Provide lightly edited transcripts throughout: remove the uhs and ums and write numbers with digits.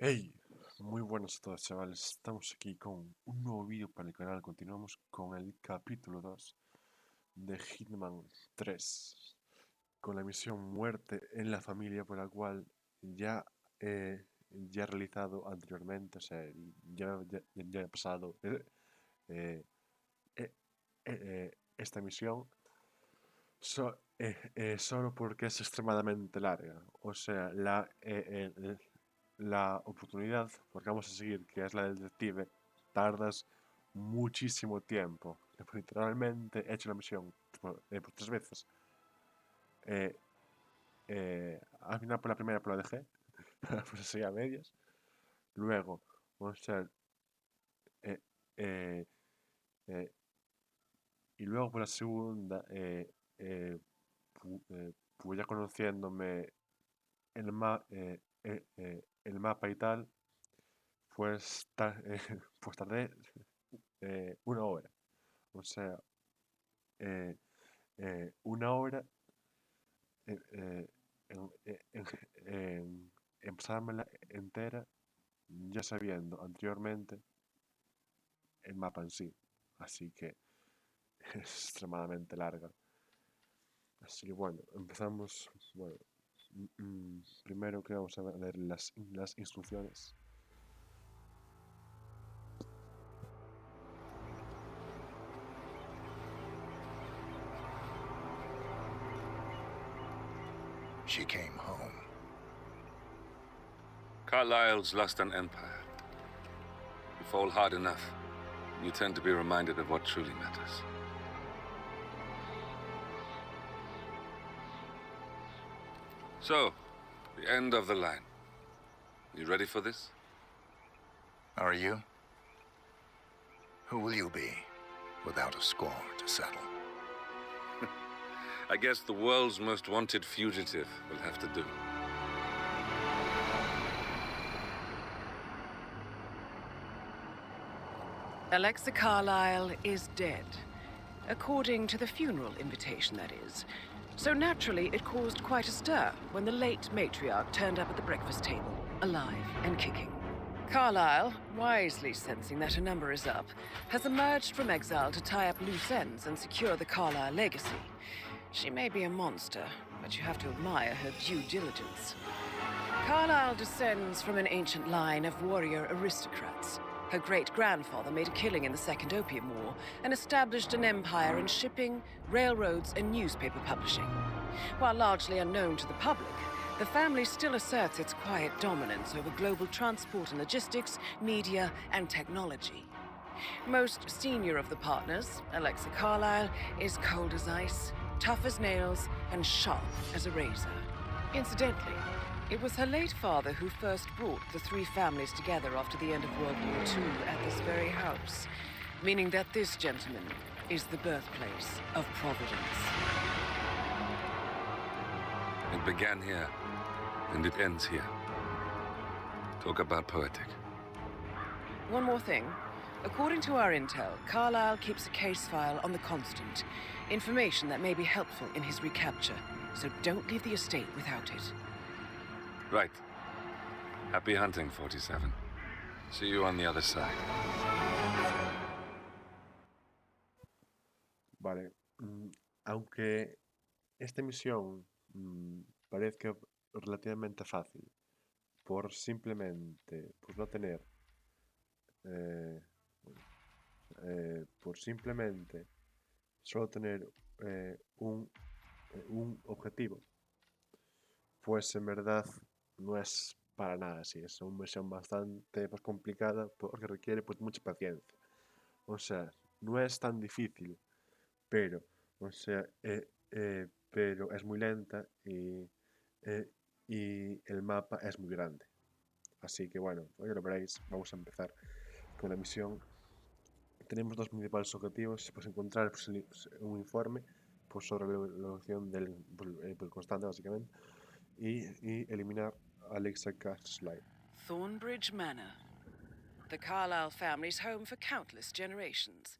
Hey, muy buenas a todos, chavales. Estamos aquí con un nuevo vídeo para el canal. Continuamos con el capítulo 2 de Hitman 3, con la misión Muerte en la Familia, por la cual ya, ya he realizado anteriormente, o sea, ya he pasado eh, eh, esta misión solo porque es extremadamente larga. O sea, la oportunidad, porque vamos a seguir, que es la del detective, tardas muchísimo tiempo. Literalmente he hecho la misión por 3 veces. Eh, Al final por la primera pues la dejé, pues así a medias. Luego, o sea, eh, eh, eh, y luego por la segunda, pues ya conociéndome el mapa y tal, pues tardé 1 hora. O sea, eh, 1 hora eh, eh, en, en, en pasármela entera ya sabiendo anteriormente el mapa en sí. Así que es extremadamente larga. Así que bueno, empezamos. Bueno, primero que vamos a ver las instrucciones. She came home. Carlyle's lost an empire. You fall hard enough, you tend to be reminded of what truly matters. So, the end of the line. You ready for this? Are you? Who will you be, without a score to settle? I guess the world's most wanted fugitive will have to do. Alexa Carlyle is dead. According to the funeral invitation, that is. So naturally, it caused quite a stir when the late matriarch turned up at the breakfast table, alive and kicking. Carlyle, wisely sensing that her number is up, has emerged from exile to tie up loose ends and secure the Carlyle legacy. She may be a monster, but you have to admire her due diligence. Carlyle descends from an ancient line of warrior aristocrats. Her great-grandfather made a killing in the Second Opium War and established an empire in shipping, railroads, and newspaper publishing. While largely unknown to the public, the family still asserts its quiet dominance over global transport and logistics, media, and technology. Most senior of the partners, Alexa Carlyle, is cold as ice, tough as nails, and sharp as a razor. Incidentally, it was her late father who first brought the three families together after the end of World War II at this very house, meaning that this gentleman is the birthplace of Providence. It began here, and it ends here. Talk about poetic. One more thing. According to our intel, Carlyle keeps a case file on the Constant, information that may be helpful in his recapture, so don't leave the estate without it. Right. Happy hunting, 47. See you on the other side. Vale. Aunque esta misión parezca relativamente fácil, por simplemente pues no tener eh, por simplemente solo tener un objetivo, pues en verdad no es para nada así. Es una misión bastante pues, complicada porque requiere pues mucha paciencia. O sea, no es tan difícil, pero, o sea, pero es muy lenta y el mapa es muy grande. Así que bueno, hoy lo veréis, vamos a empezar con la misión. Tenemos dos principales objetivos, pues encontrar pues, un informe pues, sobre la evolución del constante básicamente y eliminar a Alexa Carlyle. Thornbridge Manor. The Carlyle family's home for countless generations.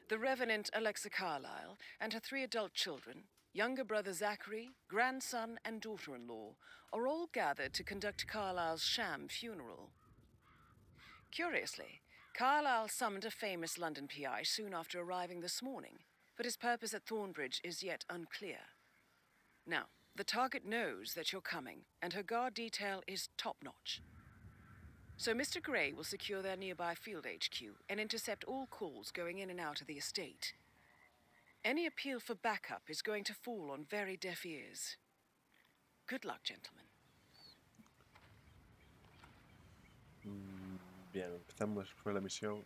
The Revenant Alexa Carlyle and her 3 adult children, younger brother Zachary, grandson, and daughter-in-law are all gathered to conduct Carlisle's sham funeral. Curiously, Carlisle summoned a famous London PI soon after arriving this morning, but his purpose at Thornbridge is yet unclear. Now, the target knows that you're coming, and her guard detail is top-notch. So Mr. Gray will secure their nearby field HQ and intercept all calls going in and out of the estate. Any appeal for backup is going to fall on very deaf ears. Good luck, gentlemen. Bien, empezamos por la misión.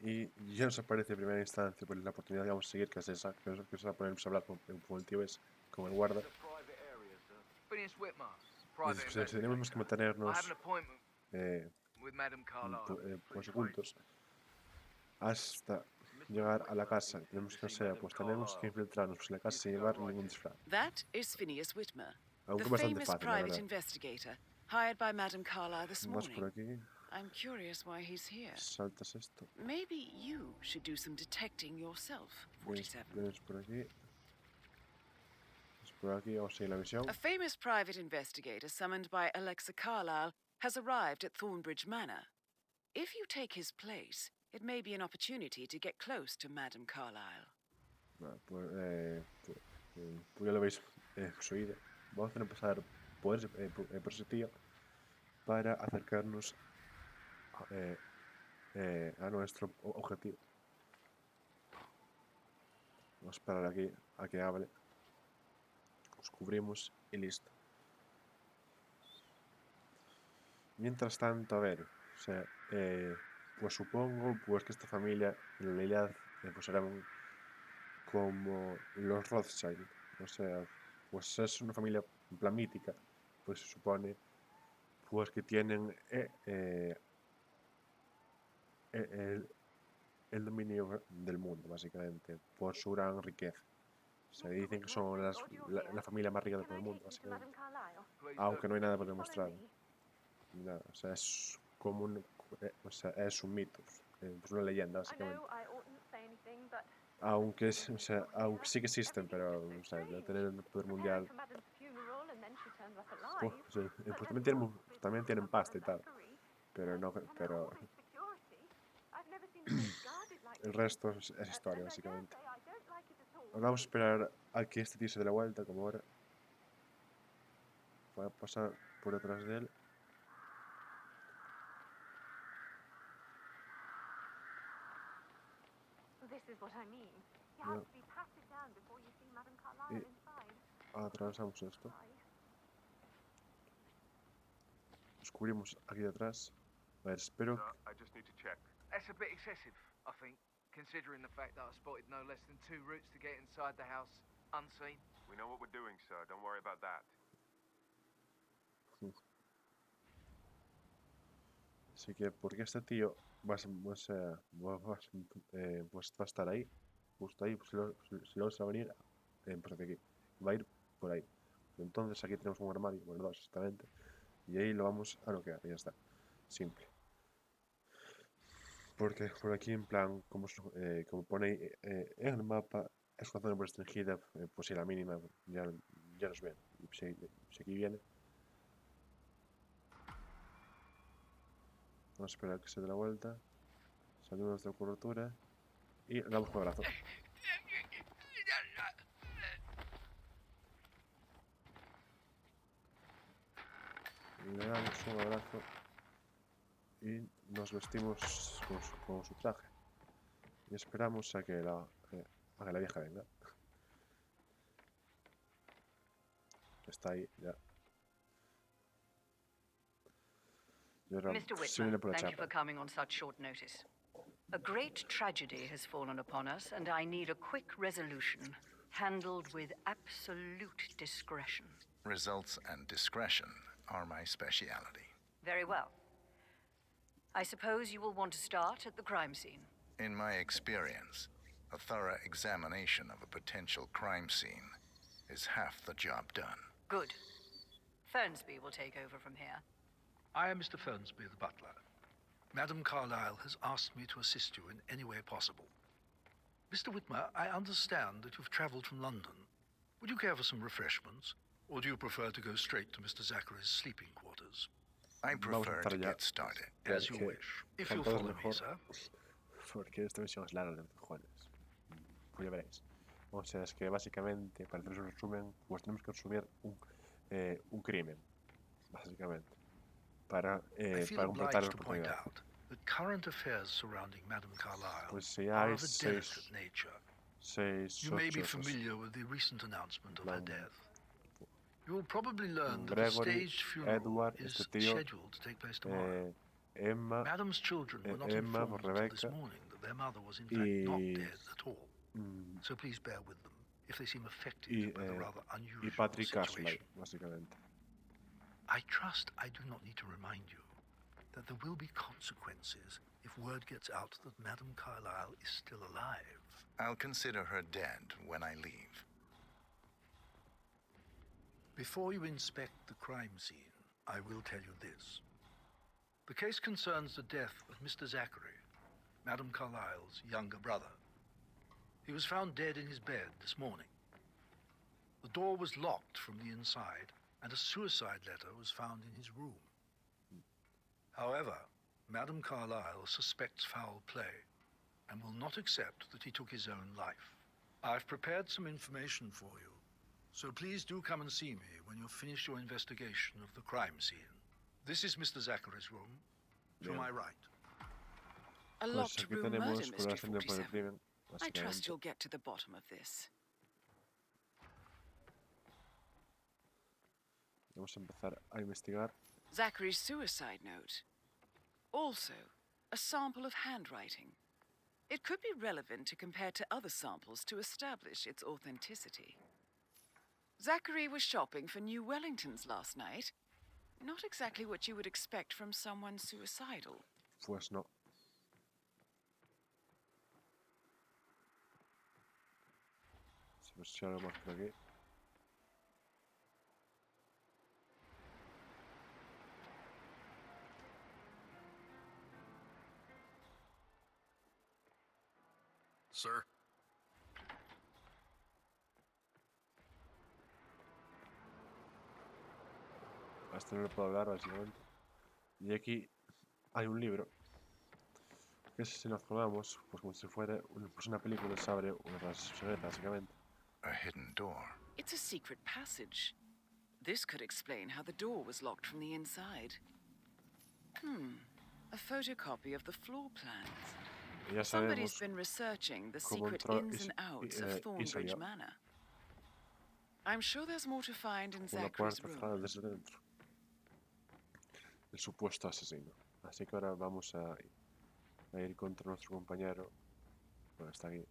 Y ya nos aparece en primera instancia pues, la oportunidad que vamos a seguir, que es esa, que es a ponernos a hablar con el tío ese, con el guarda. Y pues, tenemos que mantenernos pues ocultos hasta llegar a la casa. Tenemos que, o sea, pues tenemos que infiltrarnos pues, en la casa sin llevar ningún disfraz. That is Phineas Whitmer, Aunque the bastante famous fácil, la private verdad. investigator hired by Madame Carlisle this Vas por morning. aquí, I'm curious why he's here. saltas esto, Maybe you should do some detecting yourself, 47. vienes por aquí. Por aquí vamos a seguir la misión. A famous private investigator summoned by Alexa Carlisle has arrived at Thornbridge Manor. If you take his place, it may be an opportunity to get close to Madame Carlisle. Bueno, pues ya lo veis oído. Vamos a hacer pasar por ese tío para acercarnos a nuestro objetivo. Vamos a esperar aquí a que hable. Nos cubrimos y listo. Mientras tanto, a ver, o sea, pues supongo pues que esta familia en realidad pues eran como los Rothschild, o sea, pues es una familia en plan mítica, pues se supone pues que tienen el dominio del mundo, básicamente, por su gran riqueza. Se dicen que son la familia más rica de todo el mundo, básicamente. Aunque no hay nada por demostrar. Nada, o sea, es como o sea, es un mito, pues una leyenda, básicamente. Aunque, o sea, aunque sí que existen, pero o sea, de tener el poder mundial. Pues también tienen pasta y tal. Pero no, pero el resto es historia, básicamente. Vamos a esperar a que este tío se dé la vuelta, como ahora. Voy a pasar por detrás de él. Y atravesamos esto. Nos cubrimos aquí detrás. A ver, espero que... I just need to check. That's a bit excessive, I think, considering the fact that I spotted no less than 2 routes to get inside the house unseen. We know what we're doing, sir. Don't worry about that. Así que, porque este tío pues va a estar ahí, justo ahí, pues si lo vas a venir, pues hacia aquí, va a ir por ahí. Entonces aquí tenemos un armario, bueno, dos exactamente, y ahí lo vamos a noquear, y ya está, simple. Porque por aquí, en plan, como pone en el mapa, es una zona muy restringida, pues si la mínima ya nos ven. Si aquí viene, vamos a esperar a que se dé la vuelta, salimos de la cobertura y le damos un abrazo. Le damos un abrazo y nos vestimos con su traje y esperamos a que la vieja venga. Está ahí ya. Mr. Whitmer, thank you for coming on such short notice. A great tragedy has fallen upon us, and I need a quick resolution, handled with absolute discretion. Results and discretion are my speciality. Very well. I suppose you will want to start at the crime scene. In my experience, a thorough examination of a potential crime scene is half the job done. Good. Fernsby will take over from here. I am Mr. Fernsby, the butler. Madame Carlisle has asked me to assist you in any way possible. Mr. Whitmer, I understand that you've traveled from London. Would you care for some refreshments? Or do you prefer to go straight to Mr. Zachary's sleeping quarters? I Vamos a prefer empezar to ya. get started. As you Porque wish. If cuanto you'll más follow me, mejor, sir. porque esta misión es larga de cojones. Pues ya veréis. O sea, es que básicamente, para hacer un resumen, pues tenemos que resumir un crimen, básicamente, para I feel completar la obliged to point oportunidad. out that current affairs surrounding Madame Carlyle Pues si are hay of a delicate nature. seis You may be sospechosos, familiar with the recent announcement of her Plan- death. You will probably learn that a Gregory, staged funeral Edward, is este tío, scheduled to take place tomorrow. Emma, Madame's children were not Emma, informed until this Rebecca, morning that their mother was in fact not y, dead at all. mm, So please bear with them if they seem affected y, by the rather y unusual Patrick Castle, situation. básicamente. I trust I do not need to remind you that there will be consequences if word gets out that Madame Carlyle is still alive. I'll consider her dead when I leave. Before you inspect the crime scene, I will tell you this. The case concerns the death of Mr. Zachary, Madame Carlyle's younger brother. He was found dead in his bed this morning. The door was locked from the inside, and a suicide letter was found in his room. However, Madame Carlyle suspects foul play and will not accept that he took his own life. I've prepared some information for you, so please do come and see me when you've finished your investigation of the crime scene. This is Mr. Zachary's room, to my right. A Pues locked aquí room tenemos murder, Mr. colaboración por el 47. crimen, I trust básicamente. you'll get to the bottom of this. Vamos a empezar a investigar. Zachary's suicide note. Also, a sample of handwriting. It could be relevant to compare to other samples to establish its authenticity. Zachary was shopping for new Wellingtons last night. Not exactly what you would expect from someone suicidal. Pues no. Si hay algo más por aquí. Sir? A este no le puedo hablar, básicamente. Y aquí hay un libro. Que si nos acordamos, pues como si fuera pues una película, se abre una relación secreta, básicamente. A hidden door. It's a secret passage. This could explain how the door was locked from the inside. A photocopy of the floor plans. Y ya Somebody's sabemos been researching the cómo secret entró ins and outs of Thornbridge Isabel Manor. I'm sure there's more to find in con la Zachary's puerta cerrada room. desde dentro. El supuesto asesino. Así que ahora vamos a ir contra nuestro compañero. Bueno, está aquí.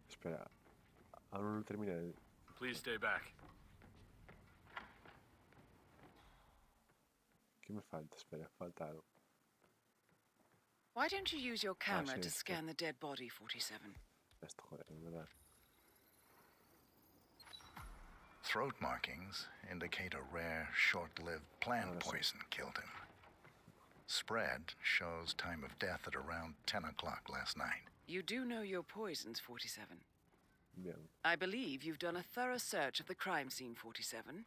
Espera. Aún no lo terminé de... Please stay back. ¿Qué me falta? Espera, falta algo. Why don't you use your camera sí, to sí. scan the dead body, 47? Esto, joder, es verdad. Throat markings indicate a rare, short-lived plant Ahora sí. poison killed him. Spread shows time of death at around 10 o'clock last night. You do know your poisons, 47. Bien. I believe you've done a thorough search of the crime scene, 47.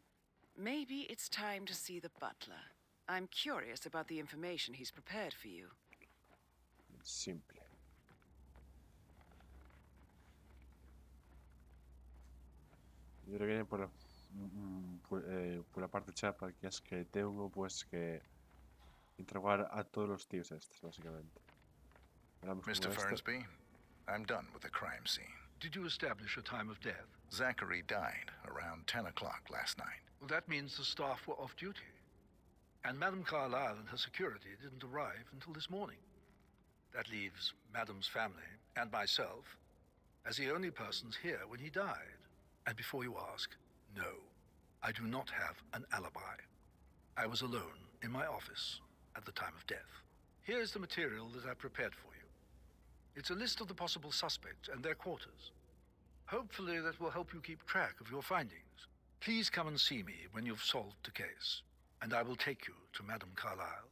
Maybe it's time to see the butler. I'm curious about the information he's prepared for you. Simple. Yo creo que viene por la parte chapa, que es que tengo pues que interrogar a todos los tíos estos, básicamente. Hablamos con Mr. este. Fernsby, I'm done with the crime scene. Did you establish a time of death? Zachary died around 10 o'clock last night. Well, that means the staff were off duty. And Madame Carlyle and her security didn't arrive until this morning. That leaves Madame's family and myself as the only persons here when he died. And before you ask, no, I do not have an alibi. I was alone in my office at the time of death. Here's the material that I prepared for you. It's a list of the possible suspects and their quarters. Hopefully that will help you keep track of your findings. Please come and see me when you've solved the case, and I will take you to Madame Carlyle.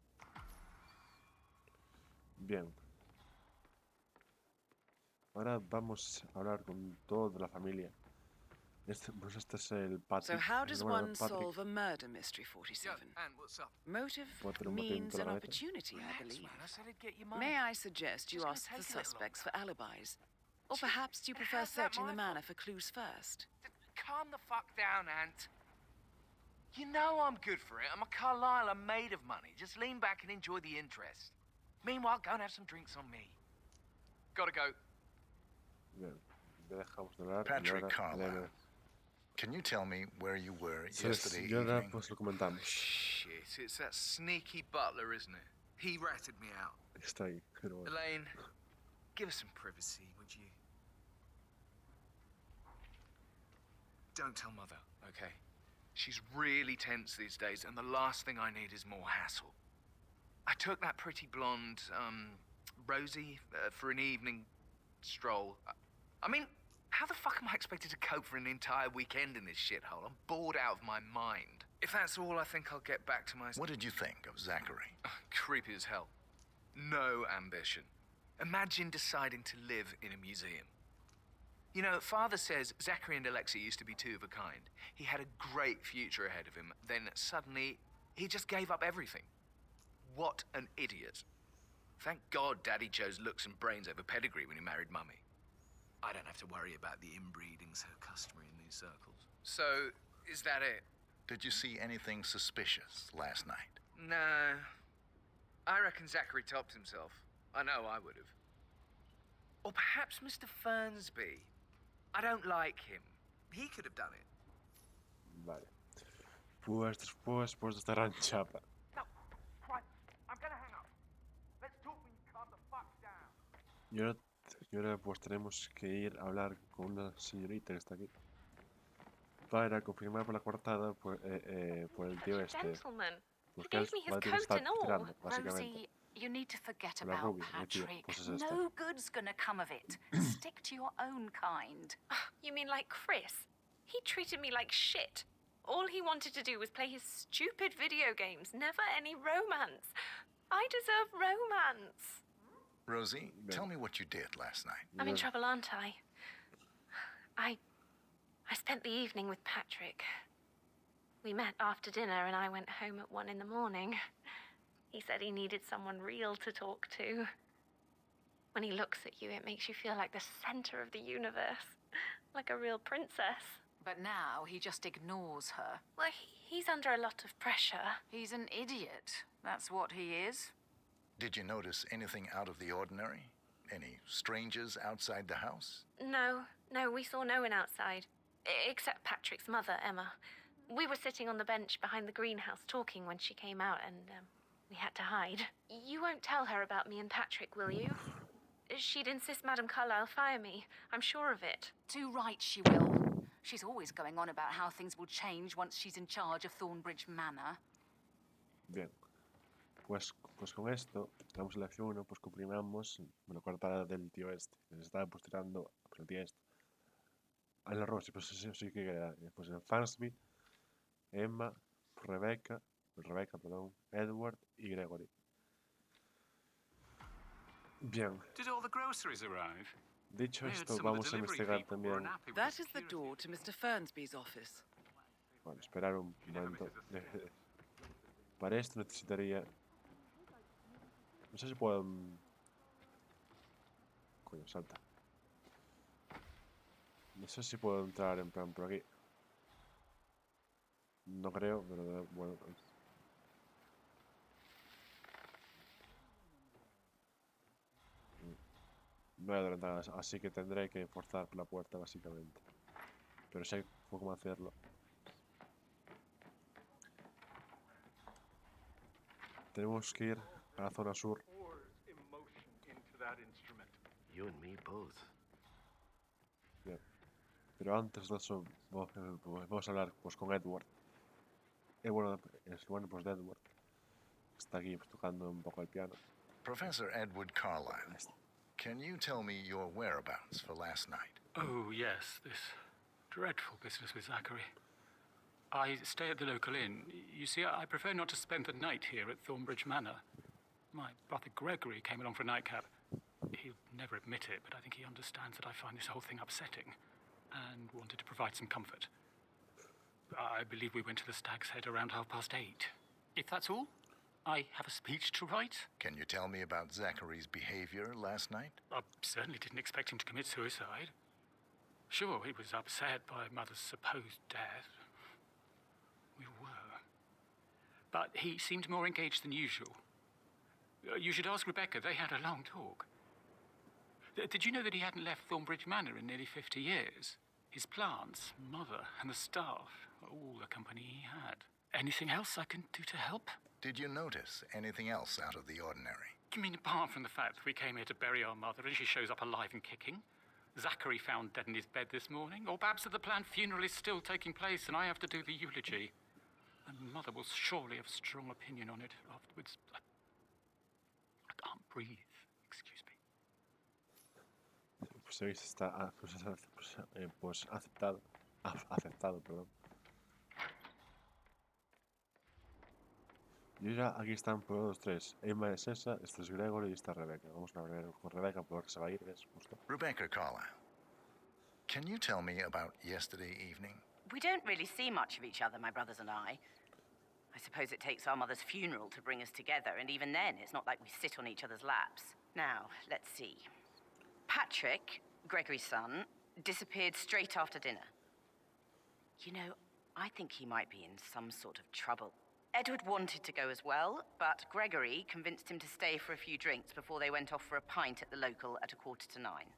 Bien. Ahora vamos a hablar con toda la familia. Este es el Patrick. So how el does hermano de one Patrick. solve a murder mystery, 47? Ann, what's up? Motive Puedo tener un motín means toda an la cabeza. opportunity, I Relax, believe. man. I said I'd get you money. May I suggest you Just gonna ask the take a little suspects longer. for alibis? Or perhaps do you prefer How's that searching the my manor fault? for clues first? Calm the fuck down, Ant. You know I'm good for it. I'm a Carlisle. I'm made of money. Just lean back and enjoy the interest. Meanwhile, go and have some drinks on me. Gotta go. Bien. Ya dejamos de hablar. Patrick y ahora Carlisle. Can you tell me where you were Sí, yesterday y ahora evening? pues lo comentamos. Shit, it's that sneaky butler, isn't it? He ratted me out. Está ahí. Pero bueno. Elaine, give us some privacy, would you? Don't tell Mother, okay? She's really tense these days, and the last thing I need is more hassle. I took that pretty blonde, Rosie, for an evening stroll. I mean, how the fuck am I expected to cope for an entire weekend in this shithole? I'm bored out of my mind. If that's all, I think I'll get back to my... What did you think of Zachary? Creepy as hell. No ambition. Imagine deciding to live in a museum. You know, Father says Zachary and Alexei used to be two of a kind. He had a great future ahead of him. Then suddenly, he just gave up everything. What an idiot. Thank God Daddy chose looks and brains over pedigree when he married Mummy. I don't have to worry about the inbreeding so customary in these circles. So, is that it? Did you see anything suspicious last night? No. I reckon Zachary topped himself. I know I would have. Or perhaps Mr. Fernsby. I don't like him. He could have done it. Vale. Pues después de esta gran chapa. No, Christ, I'm gonna hang up. Let's talk when you calm the fuck down. Y ahora pues tenemos que ir a hablar con una señorita que está aquí. Para confirmar por la coartada por el tío este. Gentleman. Pues He que gave me his va a tener que coat estar and all. tirando, básicamente. Rosie, you need to forget Con la about rubia, el tío. Patrick. Pues es esta. No good's gonna come of it. Stick to your own kind. You mean like Chris? He treated me like shit. All he wanted to do was play his stupid video games, never any romance. I deserve romance. Rosie, tell me what you did last night. I'm in trouble, aren't I? I spent the evening with Patrick. We met after dinner and I went home at 1 a.m. He said he needed someone real to talk to. When he looks at you, it makes you feel like the center of the universe. Like a real princess. But now he just ignores her. Well, he's under a lot of pressure. He's an idiot. That's what he is. Did you notice anything out of the ordinary? Any strangers outside the house? No, we saw no one outside. Except Patrick's mother, Emma. We were sitting on the bench behind the greenhouse talking when she came out and we had to hide. You won't tell her about me and Patrick, will you? She'd insist Madame Carlisle fire me. I'm sure of it. Too right she will. She's always going on about how things will change once she's in charge of Thornbridge Manor. Bien. Pues con esto, tenemos el F1, pues comprimamos la coartada del tío este. Que se estaba pues tirando por el tío este. A la Rosy, pues sí que queda. Pues en Fansby, Emma, Rebecca, Edward y Gregory. Bien. Did all the groceries arrive? Dicho esto, vamos a investigar también. That is the door to Mr. Fernsby's office. Bueno, esperar un momento. Para esto necesitaría... No sé si puedo... Coño, salta. No sé si puedo entrar en plan por aquí. No creo, pero bueno... No hay otra, así que tendré que forzar la puerta básicamente. Pero sé cómo hacerlo. Tenemos que ir a la zona sur. You and me both. Bien. Pero antes de eso vamos a hablar pues con Edward. Bueno, es bueno pues de Edward. Está aquí pues, tocando un poco el piano. Professor Edward Carlisle, can you tell me your whereabouts for last night? Oh, yes, this dreadful business with Zachary. I stay at the local inn. You see, I prefer not to spend the night here at Thornbridge Manor. My brother Gregory came along for a nightcap. He'll never admit it, but I think he understands that I find this whole thing upsetting and wanted to provide some comfort. I believe we went to the Stag's Head around 8:30. If that's all, I have a speech to write. Can you tell me about Zachary's behavior last night? I certainly didn't expect him to commit suicide. Sure, he was upset by Mother's supposed death. We were. But he seemed more engaged than usual. You should ask Rebecca. They had a long talk. Did you know that he hadn't left Thornbridge Manor in nearly 50 years? His plants, Mother, and the staff were all the company he had. Anything else I can do to help? Did you notice anything else out of the ordinary? You mean apart from the fact that we came here to bury our mother and she shows up alive and kicking? Zachary found dead in his bed this morning? Or perhaps that the planned funeral is still taking place and I have to do the eulogy? And Mother will surely have a strong opinion on it afterwards. I can't breathe. Excuse me. Pues está pues aceptado, perdón. Y ya aquí están por los tres. Emma es esa, este es Gregory y está Rebecca. Vamos a ver con Rebecca porque se va a ir, ¿ves? Justo. Rebecca Carlyle, can you tell me about yesterday evening? We don't really see much of each other, my brothers and I. I suppose it takes our mother's funeral to bring us together, and even then, it's not like we sit on each other's laps. Now, let's see. Patrick, Gregory's son, disappeared straight after dinner. You know, I think he might be in some sort of trouble. Edward wanted to go as well, but Gregory convinced him to stay for a few drinks before they went off for a pint at the local at 9:15.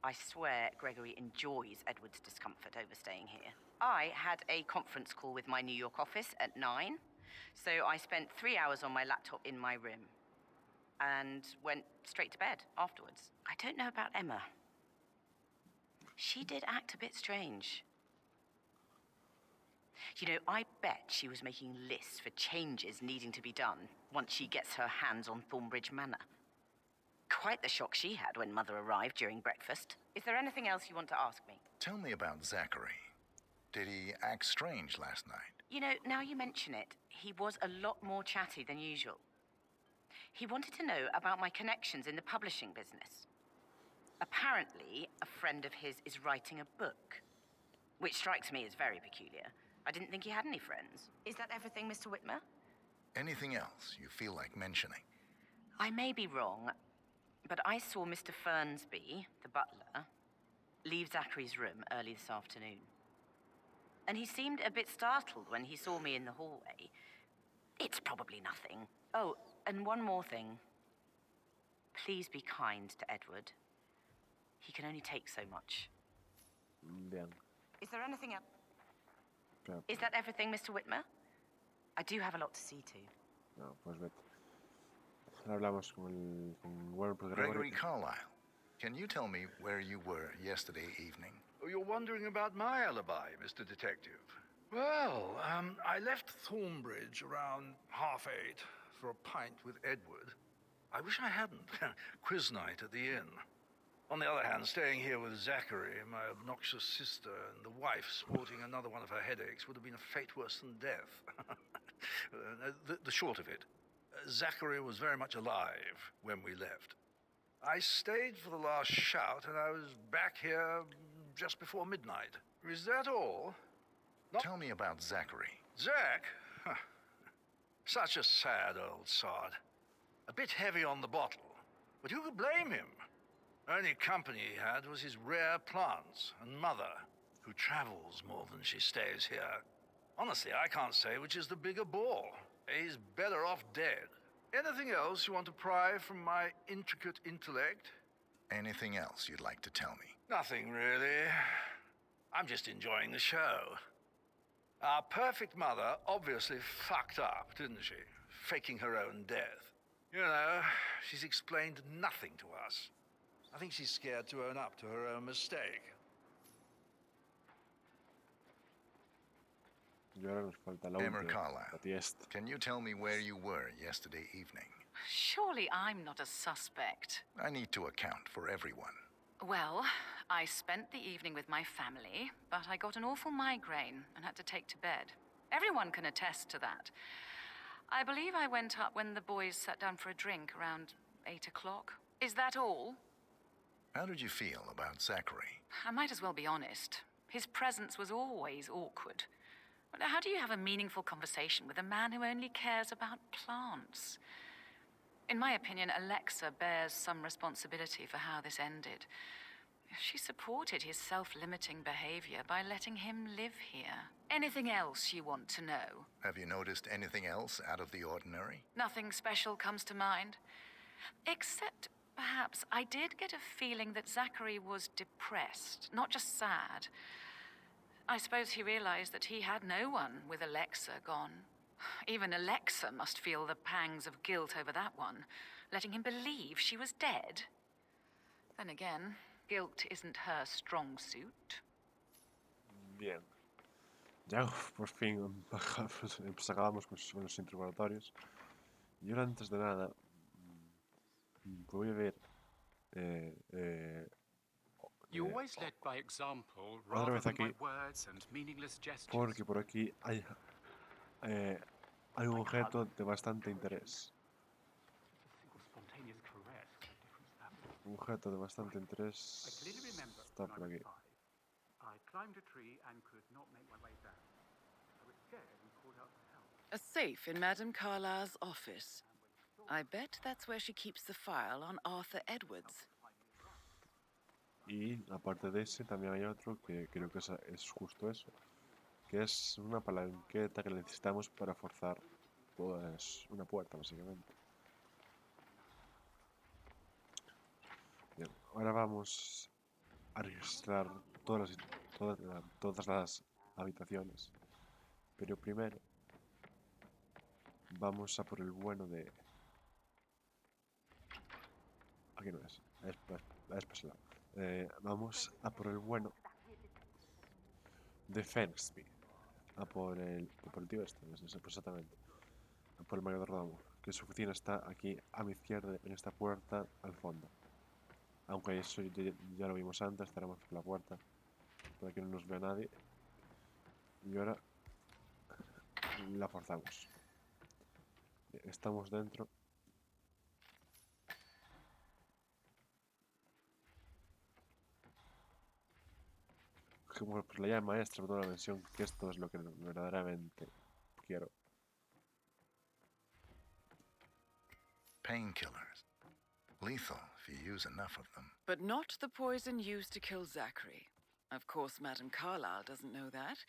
I swear Gregory enjoys Edward's discomfort over staying here. I had a conference call with my New York office at 9, so I spent 3 hours on my laptop in my room and went straight to bed afterwards. I don't know about Emma. She did act a bit strange. You know, I bet she was making lists for changes needing to be done once she gets her hands on Thornbridge Manor. Quite the shock she had when Mother arrived during breakfast. Is there anything else you want to ask me? Tell me about Zachary. Did he act strange last night? You know, now you mention it, he was a lot more chatty than usual. He wanted to know about my connections in the publishing business. Apparently, a friend of his is writing a book, which strikes me as very peculiar. I didn't think he had any friends. Is that everything, Mr. Whitmer? Anything else you feel like mentioning? I may be wrong, but I saw Mr. Fernsby, the butler, leave Zachary's room early this afternoon. And he seemed a bit startled when he saw me in the hallway. It's probably nothing. Oh, and one more thing. Please be kind to Edward. He can only take so much. Bien. Is there anything else? Claro. Is that everything, Mr. Whitmer? I do have a lot to see to. No, pues vete. Ahora hablamos con Gregory Carlyle, can you tell me where you were yesterday evening? Oh, you're wondering about my alibi, Mr. Detective. Well, I left Thornbridge around 8:30 for a pint with Edward. I wish I hadn't. Quiz night at the inn. On the other hand, staying here with Zachary, my obnoxious sister, and the wife sporting another one of her headaches would have been a fate worse than death. The short of it, Zachary was very much alive when we left. I stayed for the last shout, and I was back here just before midnight. Is that all? Tell me about Zachary. Zach? Huh. Such a sad old sod. A bit heavy on the bottle, but who could blame him? Only company he had was his rare plants and Mother, who travels more than she stays here. Honestly, I can't say which is the bigger bore. He's better off dead. Anything else you want to pry from my intricate intellect? Anything else you'd like to tell me? Nothing, really. I'm just enjoying the show. Our perfect mother obviously fucked up, didn't she? Faking her own death. You know, she's explained nothing to us. I think she's scared to own up to her own mistake. Emma Carlyle, can you tell me where you were yesterday evening? Surely I'm not a suspect. I need to account for everyone. Well, I spent the evening with my family, but I got an awful migraine and had to take to bed. Everyone can attest to that. I believe I went up when the boys sat down for a drink around 8 o'clock. Is that all? How did you feel about Zachary? I might as well be honest. His presence was always awkward. But how do you have a meaningful conversation with a man who only cares about plants? In my opinion, Alexa bears some responsibility for how this ended. She supported his self-limiting behavior by letting him live here. Anything else you want to know? Have you noticed anything else out of the ordinary? Nothing special comes to mind. Except, perhaps, I did get a feeling that Zachary was depressed, not just sad. I suppose he realized that he had no one with Alexa gone. Even Alexa must feel the pangs of guilt over that one, letting him believe she was dead. Then again, guilt isn't her strong suit. Bien. Ya por fin acabamos con los interrogatorios. Y ahora, antes de nada, voy a ver. You always led by example Otra rather vez than by aquí, words and meaningless gestures. porque por aquí hay un objeto de bastante interés. Un objeto de bastante interés está por aquí. I climbed a tree and could not make my way down. I was scared and called out for help. A safe in Madame Carlyle's office. I bet that's where she keeps the file on Arthur Edwards. Y aparte de ese también hay otro que creo que es justo eso, que es una palanqueta que necesitamos para forzar pues una puerta básicamente. Bien, ahora vamos a registrar todas las habitaciones, pero primero vamos a por el bueno de... Aquí no es para ese lado. Vamos a por el bueno de Fensby, a por el tío este, no sé exactamente, a por el mayordomo, que su oficina está aquí a mi izquierda, en esta puerta al fondo. Aunque eso ya lo vimos antes, cerramos la puerta para que no nos vea nadie. Y ahora la forzamos. Estamos dentro. Pues la llave maestra de toda la versión, que esto es lo que verdaderamente quiero. Painkillers. Lethal if you use enough of them. But not the poison used to kill Zachary. Of course, Madame Carlyle doesn't know that.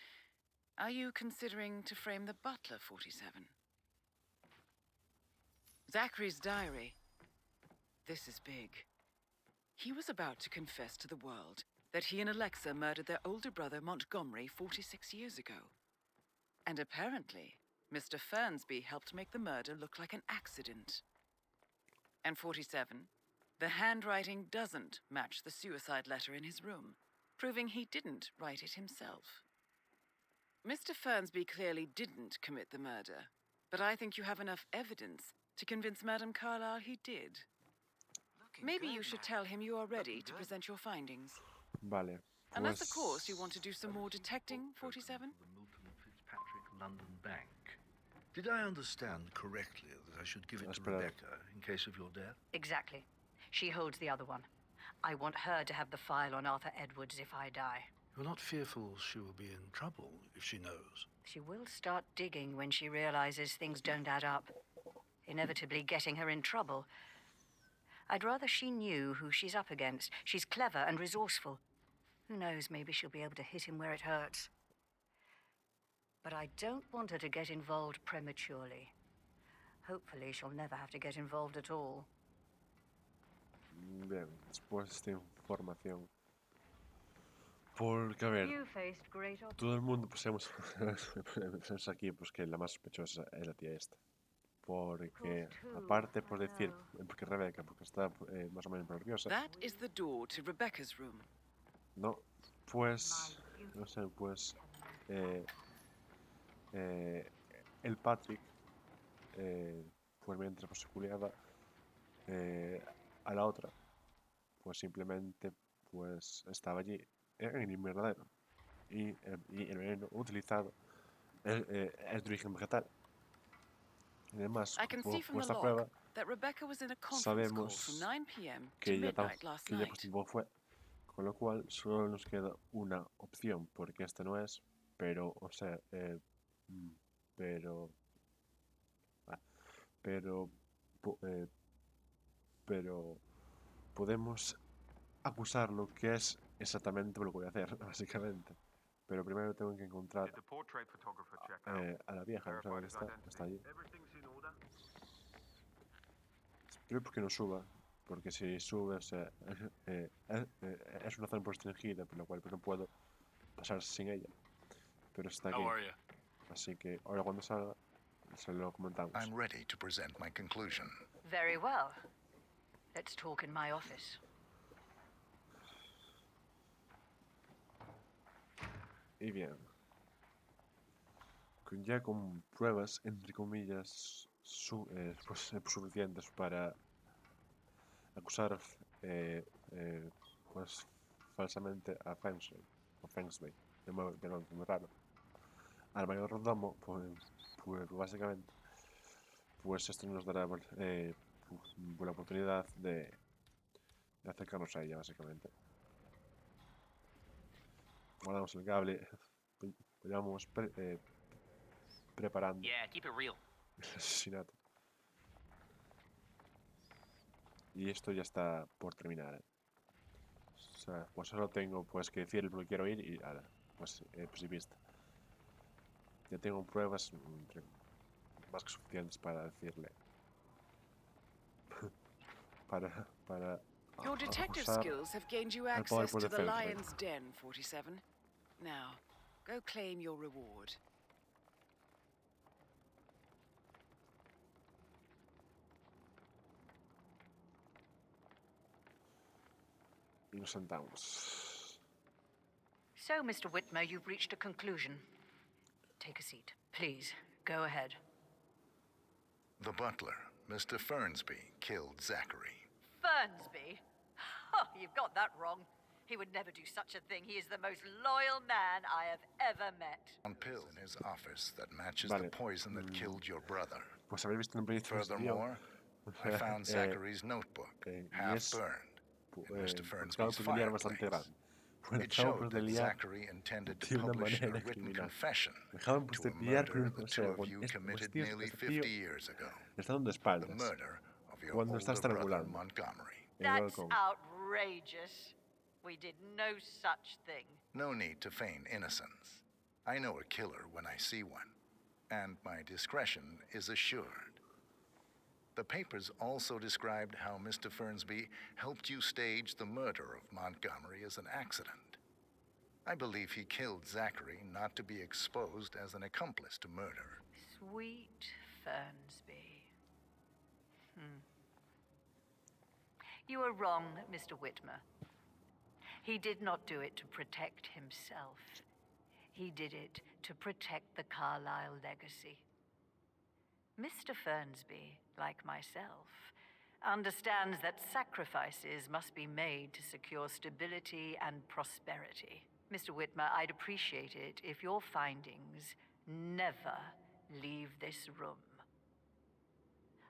Are you considering to frame the butler, 47? Zachary's diary. This is big. He was about to confess to the world that he and Alexa murdered their older brother Montgomery 46 years ago. And apparently, Mr. Fernsby helped make the murder look like an accident. And 47, the handwriting doesn't match the suicide letter in his room, proving he didn't write it himself. Mr. Fernsby clearly didn't commit the murder, but I think you have enough evidence to convince Madame Carlyle he did. Maybe you should tell him you are ready to present your findings. Vale. Unless, of course, you want to do some more detecting, 47? The Milton Fitzpatrick London Bank. Did I understand correctly that I should give it to Rebecca in case of your death? Exactly. She holds the other one. I want her to have the file on Arthur Edwards if I die. You're not fearful she will be in trouble if she knows? She will start digging when she realizes things don't add up, inevitably getting her in trouble. I'd rather she knew who she's up against. She's clever and resourceful. Who knows, maybe she'll be able to hit him where it hurts. But I don't want her to get involved prematurely. Hopefully she'll never have to get involved at all. Bien, después de esta información. Porque, a ver, todo el mundo pues hemos aquí pues que la más sospechosa es la tía esta. Porque, aparte por decir, porque Rebecca, porque está más o menos nerviosa. That is the door to Rebecca's room. No, pues, no sé, pues, el Patrick, pues mientras pues, se culiaba a la otra, pues simplemente pues estaba allí en el invernadero y el veneno utilizado es de origen vegetal. además, I can see from por the esta log prueba, that Rebecca was in a conference call from sabemos 9 p.m. que to ella midnight last pues night. tiempo fue, con lo cual solo nos queda una opción, porque este no es, pero, o sea, pero, pero, pero podemos acusarlo, que es exactamente lo que voy a hacer, básicamente. Pero primero tengo que encontrar Did the portrait photographer check out? a la vieja, no sé dónde Verified his está allí. identity? Everything's in order? Espero porque no suba, porque si sube, o sea, es una zona restringida, por lo cual pues, no puedo pasar sin ella. Pero está aquí. Así que ahora cuando salga, se lo comentamos. I'm ready to present my conclusion. Very well. Let's talk in my office. Y bien. Ya con pruebas, entre comillas, suficientes para acusar pues falsamente a Fengsley, de modo muy raro. Al mayordomo, pues básicamente, pues esto nos dará la oportunidad de acercarnos a ella, básicamente. Guardamos el cable, vamos preparando el asesinato. Y esto ya está por terminar. O sea, pues solo tengo pues que decir lo que quiero ir y ahora, pues y vista. Ya tengo pruebas más que suficientes para decirle. para Your detective acusar skills have gained you al poder access por to the defensa. Lion's Den, 47. Now, go claim your reward. Y nos sentamos. So, Mr. Whitmer, you've reached a conclusion. Take a seat. Please, go ahead. The butler, Mr. Fernsby, killed Zachary. Fernsby? Oh, you've got that wrong. He would never do such a thing. He is the most loyal man I have ever met. On pill in his office that matches Vale. the poison that killed your brother. Pues habéis visto en el Furthermore, I found Zachary's notebook, half burned, in Mr. Fernsby's fireplace. It showed that Zachary intended to publish a written confession to a murder the two of you committed nearly 50 years ago. The murder of your older brother, Montgomery. That's outrageous. We did no such thing. No need to feign innocence. I know a killer when I see one, and my discretion is assured. The papers also described how Mr. Fernsby helped you stage the murder of Montgomery as an accident. I believe he killed Zachary not to be exposed as an accomplice to murder. Sweet Fernsby. You are wrong, Mr. Whitmer. He did not do it to protect himself. He did it to protect the Carlyle legacy. Mr. Fernsby, like myself, understands that sacrifices must be made to secure stability and prosperity. Mr. Whitmer, I'd appreciate it if your findings never leave this room.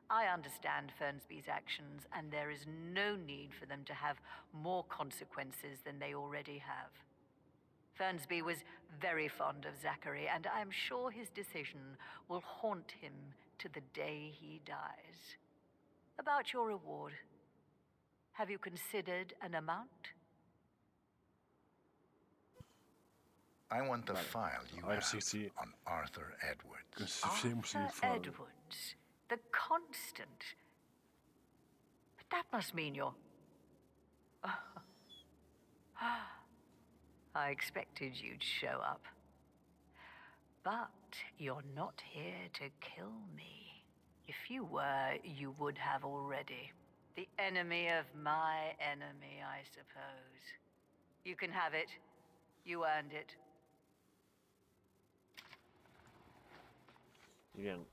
I understand Fernsby's actions, and there is no need for them to have more consequences than they already have. Fernsby was very fond of Zachary, and I'm sure his decision will haunt him to the day he dies. About your reward, have you considered an amount? I want the file you have on Arthur Edwards. Arthur Edwards, the Constant. But that must mean you're... I expected you'd show up. But you're not here to kill me. If you were, you would have already. The enemy of my enemy, I suppose. You can have it. You earned it. Bien,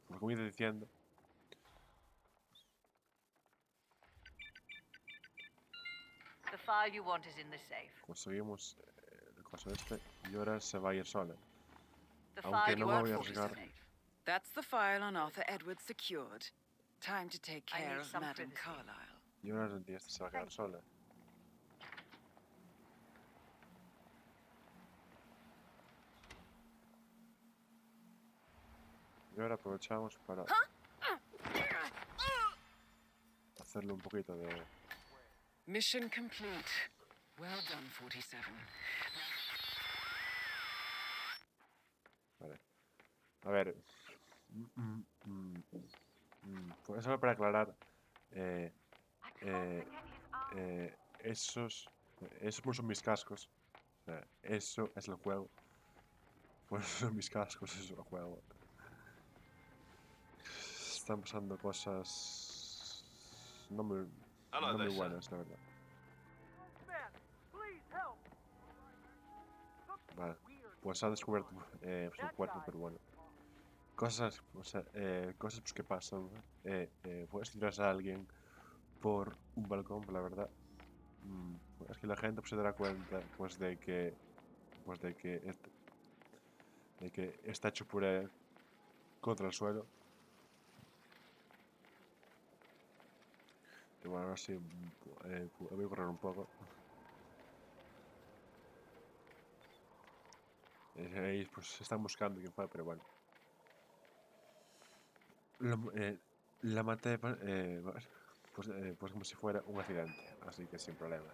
como iba diciendo, the file you want is in the safe. conseguimos el coso este y ahora se va a ir sola. The Aunque file no you me work voy a for, arriesgar. Snape. That's the file on Arthur Edwards secured. Time to take I care need of some Madame privacy. Carlyle. Y ahora el día se va a quedar sola. Y ahora aprovechamos para hacerle un poquito de... Mission complete. Well done, 47. Vale. A ver. Pues solo para aclarar. Esos no son mis cascos. O sea, eso es el juego. Pues son mis cascos, eso es el juego. Están pasando cosas no muy buenas, la verdad. Vale, pues ha descubierto su cuerpo, pero bueno. Cosas, cosas pues, que pasan. Puedes tirar a alguien por un balcón, la verdad. Es que la gente pues, se dará cuenta de que está hecho puré contra el suelo. Y bueno, ahora sí voy a correr un poco. Ahí pues se están buscando quién fue, pero bueno. La maté pues como si fuera un accidente, así que sin problema.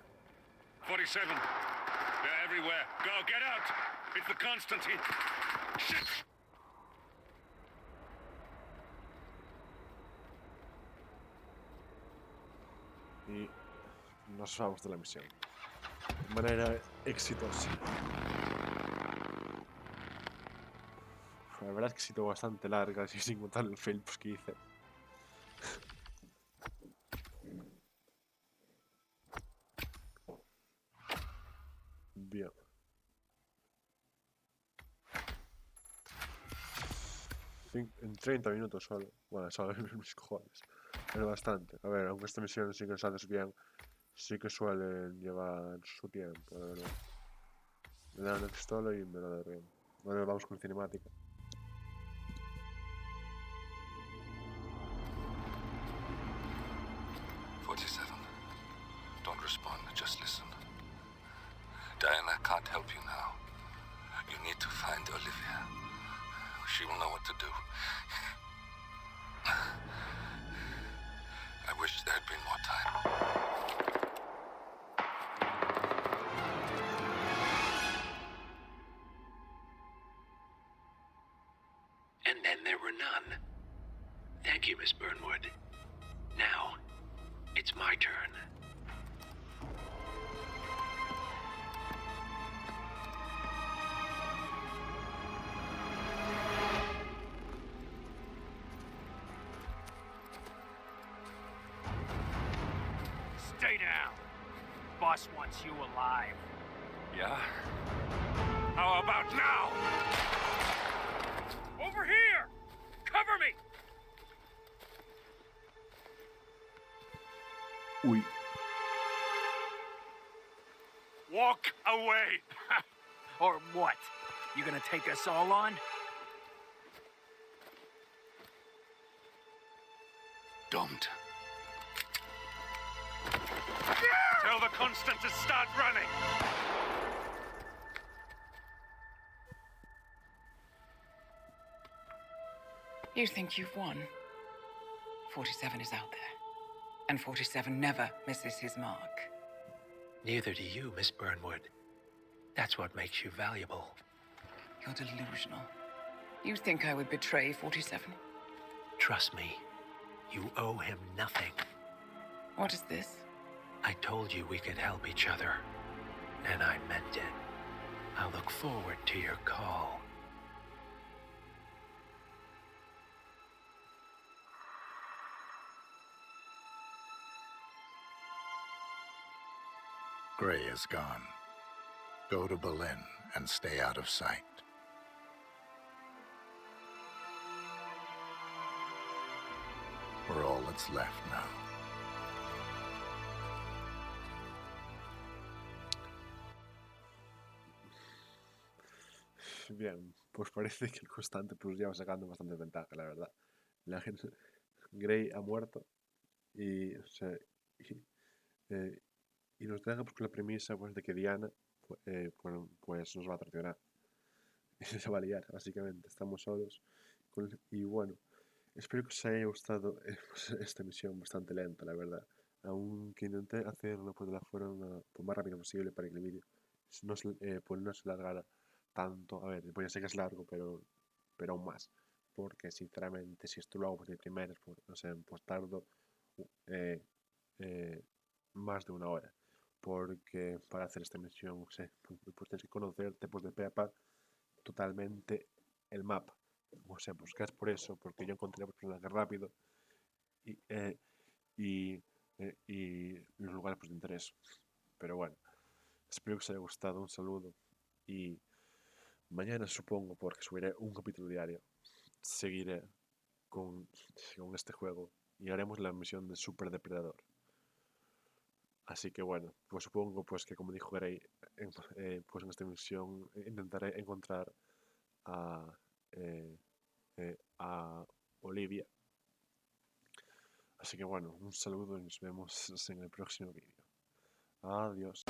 47. They're everywhere. Go, get out! It's the Constantine. Shit! Y nos vamos de la misión. De manera exitosa. La verdad es que ha sido bastante larga, así sin contar el fail pues, que hice. Bien. En 30 minutos solo. Bueno, solo mis cojones. Es bastante. A ver, aunque esta misión sí que sales bien, sí que suelen llevar su tiempo, la verdad. Me dan una pistola y me lo doy bien. Bueno, vamos con cinemática. Don't respond, just listen. Diana can't help you now. You need to find Olivia. She will know what to do. I wish there had been more time. And then there were none. Thank you, Miss Burnwood. Now, it's my turn. Stay down. Boss wants you alive. Yeah? How about now? Over here! Cover me! Uy. Walk away! Or what? You gonna take us all on? Don't. Tell the Constant to start running! You think you've won? 47 is out there. And 47 never misses his mark. Neither do you, Miss Burnwood. That's what makes you valuable. You're delusional. You think I would betray 47? Trust me, you owe him nothing. What is this? I told you we could help each other, and I meant it. I'll look forward to your call. Gray is gone. Go to Berlin and stay out of sight. We're all that's left now. Bien, pues parece que el constante pues ya va sacando bastante ventaja, la verdad. La gente, Grey ha muerto y, o sea, y, eh, y nos deja pues, con la premisa pues, de que Diana pues nos va a traicionar. Y se va a liar, básicamente. Estamos solos. Y bueno, espero que os haya gustado pues, esta misión bastante lenta, la verdad. Aunque intenté hacerlo pues, de la forma pues, más rápida posible para que el vídeo pues, no se largara tanto. A ver, pues ya sé que es largo, pero aún más. Porque sinceramente, si esto lo hago pues, de primeras, pues, no sé, pues tardo eh, más de una hora. Porque para hacer esta misión, no sé, pues tienes que conocerte pues, de pe a pa totalmente el mapa. O sea, buscas por eso, porque yo encontré personajes rápido y, y los lugares pues, de interés. Pero bueno, espero que os haya gustado. Un saludo y mañana supongo, porque subiré un capítulo diario, seguiré con este juego y haremos la misión de Super Depredador. Así que bueno, pues supongo pues que como dijo Grey, pues en esta misión intentaré encontrar a Olivia. Así que bueno, un saludo y nos vemos en el próximo vídeo. Adiós.